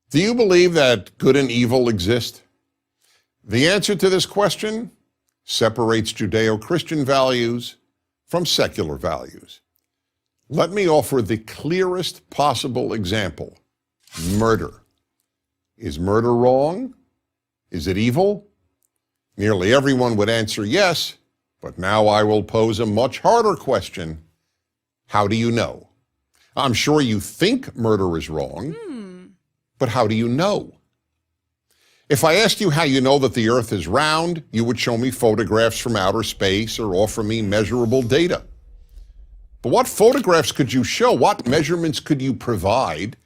Do you believe that good and evil exist? The answer to this question separates Judeo-Christian values from secular values. Let me offer the clearest possible example: murder. Is murder wrong? Is it evil? Nearly everyone would answer yes, but now I will pose a much harder question. How do you know? I'm sure you think murder is wrong, but how do you know? If I asked you how you know that the earth is round, you would show me photographs from outer space or offer me measurable data. But what photographs could you show? What measurements could you provide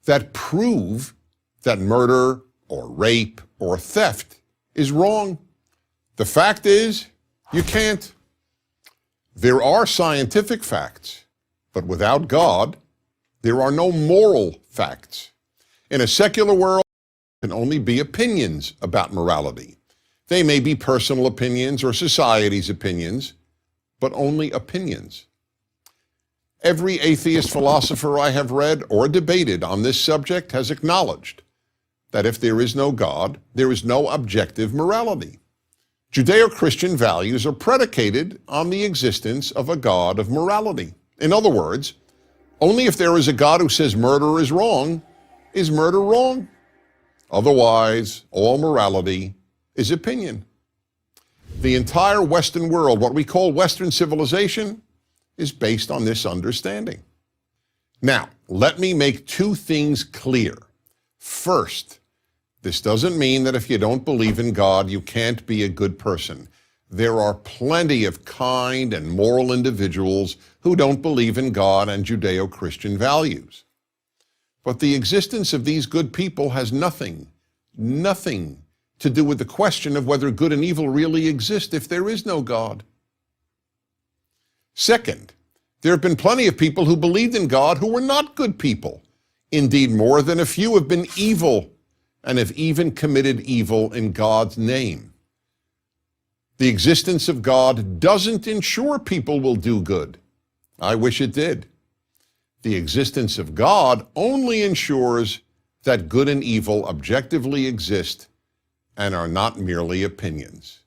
that prove that murder or rape or theft is wrong? The fact is, you can't. There are scientific facts, but without God, there are no moral facts. In a secular world, there can only be opinions about morality. They may be personal opinions or society's opinions, but only opinions. Every atheist philosopher I have read or debated on this subject has acknowledged that if there is no God, there is no objective morality. Judeo-Christian values are predicated on the existence of a God of morality. In other words, only if there is a God who says murder is murder wrong. Otherwise, all morality is opinion. The entire Western world, what we call Western civilization, is based on this understanding. Now, let me make two things clear. First, this doesn't mean that if you don't believe in God, you can't be a good person. There are plenty of kind and moral individuals who don't believe in God and Judeo-Christian values. But the existence of these good people has nothing to do with the question of whether good and evil really exist if there is no God. Second, there have been plenty of people who believed in God who were not good people. Indeed, more than a few have been evil and have even committed evil in God's name. The existence of God doesn't ensure people will do good. I wish it did. The existence of God only ensures that good and evil objectively exist and are not merely opinions.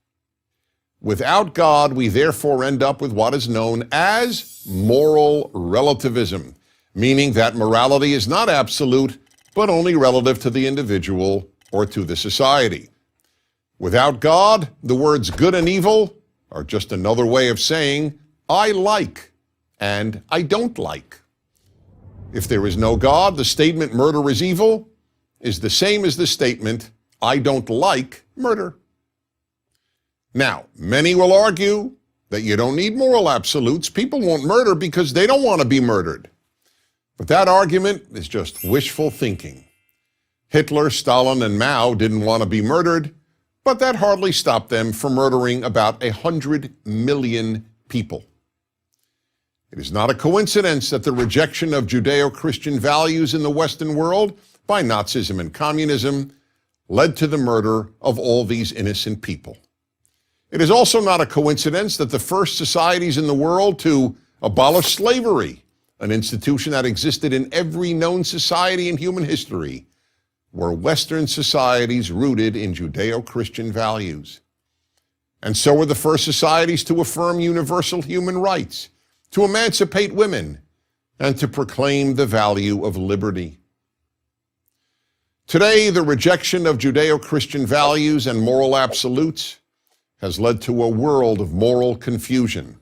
Without God, we therefore end up with what is known as moral relativism, meaning that morality is not absolute, but only relative to the individual or to the society. Without God, the words good and evil are just another way of saying I like and I don't like. If there is no God, the statement murder is evil is the same as the statement I don't like murder. Now, many will argue that you don't need moral absolutes. People won't murder because they don't want to be murdered. But that argument is just wishful thinking. Hitler, Stalin, and Mao didn't want to be murdered, but that hardly stopped them from murdering about 100 million people. It is not a coincidence that the rejection of Judeo-Christian values in the Western world by Nazism and communism led to the murder of all these innocent people. It is also not a coincidence that the first societies in the world to abolish slavery, an institution that existed in every known society in human history, were Western societies rooted in Judeo-Christian values. And so were the first societies to affirm universal human rights, to emancipate women, and to proclaim the value of liberty. Today, the rejection of Judeo-Christian values and moral absolutes has led to a world of moral confusion.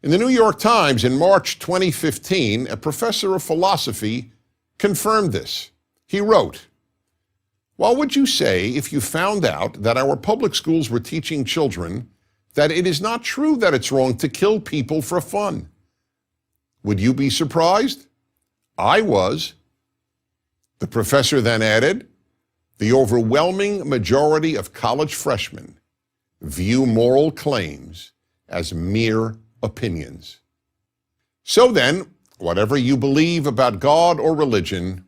In the New York Times in March 2015, a professor of philosophy confirmed this. He wrote, "What would you say if you found out that our public schools were teaching children that it is not true that it's wrong to kill people for fun? Would you be surprised? I was." The professor then added, "The overwhelming majority of college freshmen view moral claims as mere opinions." So then, whatever you believe about God or religion,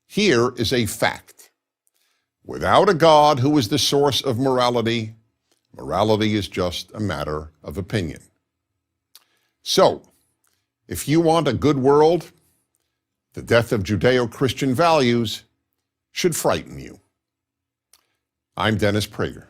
here is a fact. Without a God who is the source of morality, morality is just a matter of opinion. So, if you want a good world, the death of Judeo-Christian values, should frighten you. I'm Dennis Prager.